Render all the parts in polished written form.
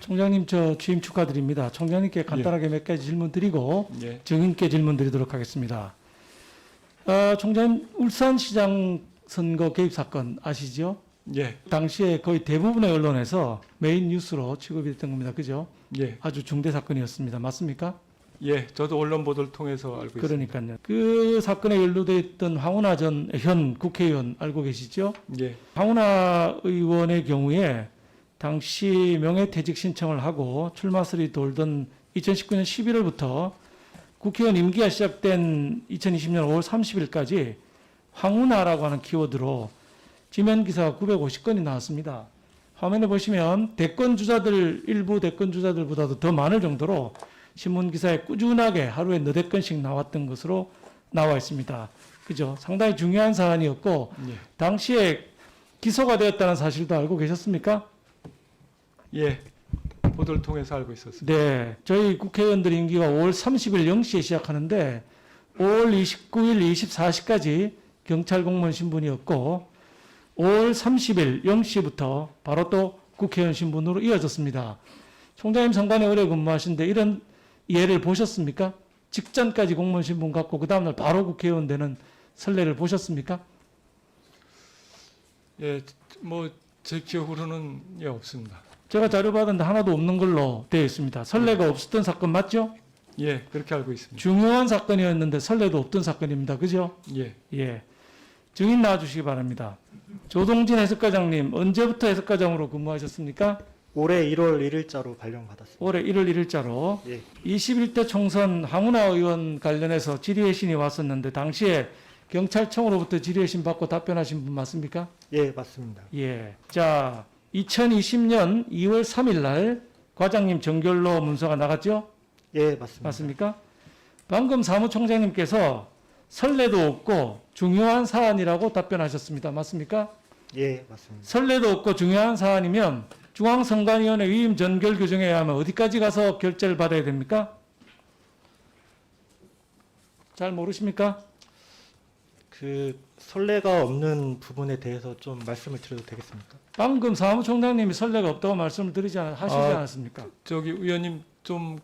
총장님 저 취임 축하드립니다. 총장님께 간단하게 몇 가지 질문 드리고 예. 증인께 질문 드리도록 하겠습니다. 총장님 울산시장 선거 개입 사건 아시죠? 예. 당시에 거의 대부분의 언론에서 메인 뉴스로 취급이 됐던 겁니다. 그죠? 예. 아주 중대 사건이었습니다. 맞습니까? 예. 저도 언론 보도를 통해서 알고 있습니다. 그러니까요. 그 사건에 연루되어 있던 황운하 현 국회의원 알고 계시죠? 예. 황운하 의원의 경우에 당시 명예퇴직 신청을 하고 출마설이 돌던 2019년 11월부터 국회의원 임기가 시작된 2020년 5월 30일까지 황운하라고 하는 키워드로 지면 기사가 950건이 나왔습니다. 화면에 보시면 일부 대권 주자들보다도 더 많을 정도로 신문 기사에 꾸준하게 하루에 너댓 건씩 나왔던 것으로 나와 있습니다. 그죠? 상당히 중요한 사안이었고 예. 당시에 기소가 되었다는 사실도 알고 계셨습니까? 예. 보도를 통해서 알고 있었습니다. 네. 저희 국회의원들 임기가 5월 30일 0시에 시작하는데 5월 29일 24시까지 경찰 공무원 신분이었고 5월 30일 0시부터 바로 또 국회의원 신분으로 이어졌습니다. 총장님 선관위 오래 근무하시는데 이런 예를 보셨습니까? 직전까지 공무원 신분 갖고 그 다음날 바로 국회의원 되는 선례를 보셨습니까? 예. 뭐 제 기억으로는 예, 없습니다. 제가 자료 받았는데 하나도 없는 걸로 되어 있습니다. 선례가 없었던 사건 맞죠? 예. 그렇게 알고 있습니다. 중요한 사건이었는데 선례도 없던 사건입니다. 그죠? 예. 예. 증인 나와주시기 바랍니다. 조동진 해석과장님, 언제부터 해석과장으로 근무하셨습니까? 올해 1월 1일자로 발령받았습니다. 올해 1월 1일자로. 예. 21대 총선 황운하 의원 관련해서 질의회신이 왔었는데 당시에 경찰청으로부터 질의회신 받고 답변하신 분 맞습니까? 예, 맞습니다. 예. 자, 2020년 2월 3일 날 과장님 정결로 문서가 나갔죠? 예, 맞습니다. 맞습니까? 방금 사무총장님께서 선례도 없고 중요한 사안이라고 답변하셨습니다. 맞습니까? 예, 맞습니다. 선례도 없고 중요한 사안이면 중앙선관위원회 위임 전결 규정에 의하면 어디까지 가서 결재를 받아야 됩니까? 잘 모르십니까? 그 선례가 없는 부분에 대해서 좀 말씀을 드려도 되겠습니까? 방금 사무총장님이 선례가 없다고 말씀을 하시지 않았습니까? 저기 의원님 좀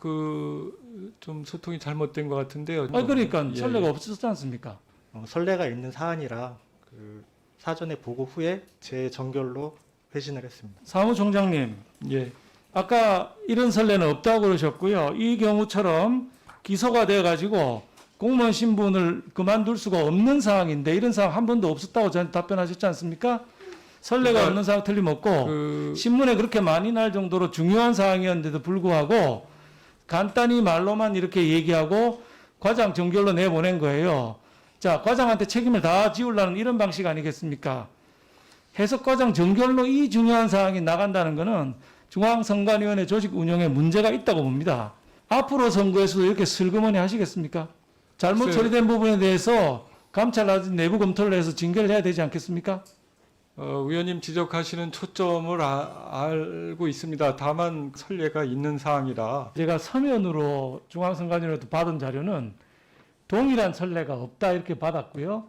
좀 소통이 잘못된 것 같은데요. 그러니까 예, 선례가 예. 없었지 않습니까? 선례가 있는 사안이라 그 사전에 보고 후에 제 정결로 회신을 했습니다. 사무총장님, 예. 아까 이런 선례는 없다고 그러셨고요. 이 경우처럼 기소가 돼가지고 공무원 신분을 그만둘 수가 없는 상황인데 이런 상황 한 번도 없었다고 저한테 답변하셨지 않습니까? 선례가 그러니까 없는 상황 틀림없고 신문에 그렇게 많이 날 정도로 중요한 사항이었는데도 불구하고 간단히 말로만 이렇게 얘기하고 과장 정결로 내보낸 거예요. 자, 과장한테 책임을 다 지우려는 이런 방식 아니겠습니까? 해석과장 정결로 이 중요한 사항이 나간다는 것은 중앙선관위원회 조직 운영에 문제가 있다고 봅니다. 앞으로 선거에서도 이렇게 슬그머니 하시겠습니까? 잘못 글쎄요. 처리된 부분에 대해서 감찰 내부 검토를 해서 징계를 해야 되지 않겠습니까? 의원님 지적하시는 초점을 알고 있습니다. 다만 선례가 있는 사항이라 제가 서면으로 중앙선관위로부터 받은 자료는 동일한 선례가 없다 이렇게 받았고요.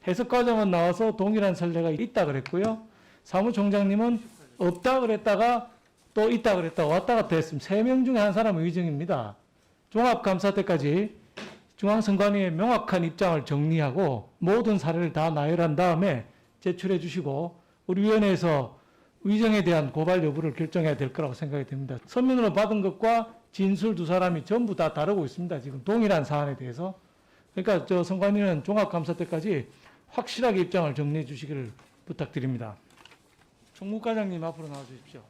해석과정은 나와서 동일한 선례가 있다 그랬고요. 사무총장님은 없다 그랬다가 또 있다 그랬다가 왔다 갔다 했습니다. 3명 중에 한 사람은 의정입니다. 종합감사 때까지 중앙선관위의 명확한 입장을 정리하고 모든 사례를 다 나열한 다음에 제출해 주시고 우리 위원회에서 의정에 대한 고발 여부를 결정해야 될 거라고 생각이 됩니다. 서면으로 받은 것과 진술 두 사람이 전부 다 다르고 있습니다. 지금 동일한 사안에 대해서. 그러니까 저 선관위는 종합감사 때까지 확실하게 입장을 정리해 주시기를 부탁드립니다. 총무과장님 앞으로 나와 주십시오.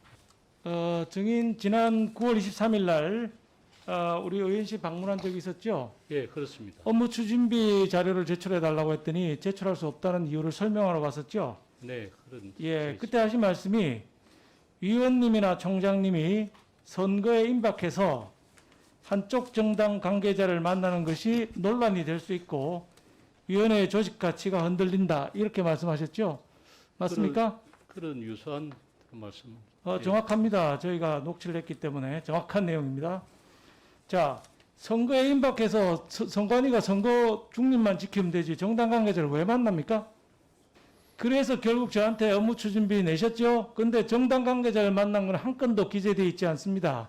증인 지난 9월 23일 날 우리 의원실 방문한 적이 있었죠? 예, 그렇습니다. 업무 추진비 자료를 제출해 달라고 했더니 제출할 수 없다는 이유를 설명하러 왔었죠? 네, 그런. 예, 그때 하신 말씀이 위원님이나 총장님이 선거에 임박해서 한쪽 정당 관계자를 만나는 것이 논란이 될 수 있고 위원회의 조직 가치가 흔들린다 이렇게 말씀하셨죠? 맞습니까? 그런 유사한 말씀. 정확합니다. 저희가 녹취를 했기 때문에 정확한 내용입니다. 자, 선거에 임박해서 선관위가 선거 중립만 지키면 되지 정당 관계자를 왜 만납니까? 그래서 결국 저한테 업무 추진비 내셨죠? 근데 정당 관계자를 만난 건 한 건도 기재되어 있지 않습니다.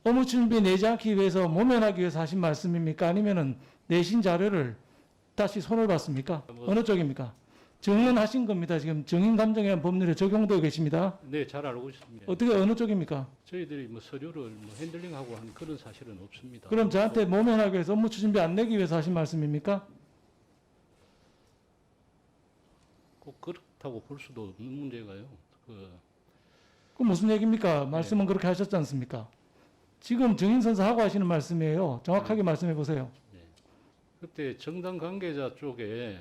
업무 추진비 내지 않기 위해서 모면하기 위해서 하신 말씀입니까? 아니면은 내신 자료를 다시 손을 봤습니까? 어느 쪽입니까? 증언하신 겁니다. 지금 증인감정이라는 법률에 적용되어 계십니다. 네, 잘 알고 있습니다. 어떻게 어느 쪽입니까? 저희들이 뭐 서류를 뭐 핸들링하고 한 그런 사실은 없습니다. 그럼 저한테 모면하기 위해서 업무 추진비 안 내기 위해서 하신 말씀입니까? 꼭 그렇다고 볼 수도 없는 문제가요. 그 무슨 얘기입니까? 말씀은 그렇게 하셨지 않습니까? 지금 증인 선서하고 하시는 말씀이에요. 정확하게 말씀해 보세요. 그때 정당 관계자 쪽에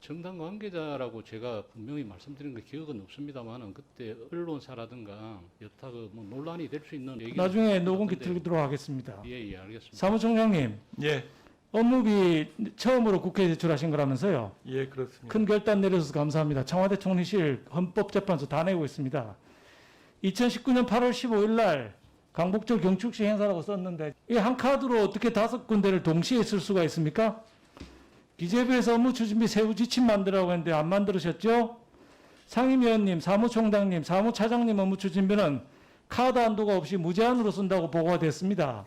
정당 관계자라고 제가 분명히 말씀드린 그 기억은 없습니다만은 그때 언론사라든가 여타 뭐 논란이 될 수 있는 얘기 나중에 녹음기 틀도록 하겠습니다. 예, 알겠습니다. 사무총장님, 예, 업무비 처음으로 국회에 제출하신 거라면서요. 예, 그렇습니다. 큰 결단 내려줘서 감사합니다. 청와대 총리실, 헌법재판소 다 내고 있습니다. 2019년 8월 15일 날 강복절 경축시 행사라고 썼는데 이 한 카드로 어떻게 5군데를 동시에 쓸 수가 있습니까? 기재부에서 업무 추진비 세부 지침 만들라고 했는데 안 만들으셨죠? 상임위원님, 사무총장님, 사무차장님 업무 추진비는 카드 한도가 없이 무제한으로 쓴다고 보고가 됐습니다.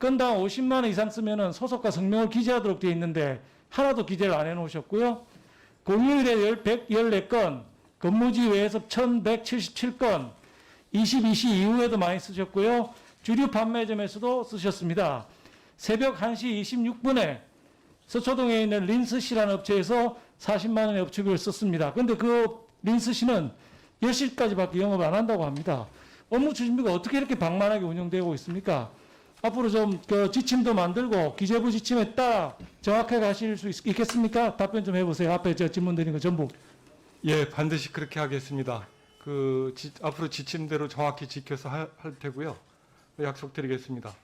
건당 50만 원 이상 쓰면은 소속과 성명을 기재하도록 되어 있는데 하나도 기재를 안 해놓으셨고요. 공휴일에 114건, 근무지 외에서 1177건, 22시 이후에도 많이 쓰셨고요. 주류 판매점에서도 쓰셨습니다. 새벽 1시 26분에 서초동에 있는 린스씨라는 업체에서 40만 원의 업체비를 썼습니다. 그런데 그 린스씨는 10시까지밖에 영업을 안 한다고 합니다. 업무 추진비가 어떻게 이렇게 방만하게 운영되고 있습니까? 앞으로 좀 그 지침도 만들고 기재부 지침에 따라 정확하게 하실 수 있겠습니까? 답변 좀 해보세요. 앞에 저 질문 드린 거 전부. 예, 반드시 그렇게 하겠습니다. 앞으로 지침대로 정확히 지켜서 할 테고요. 약속드리겠습니다.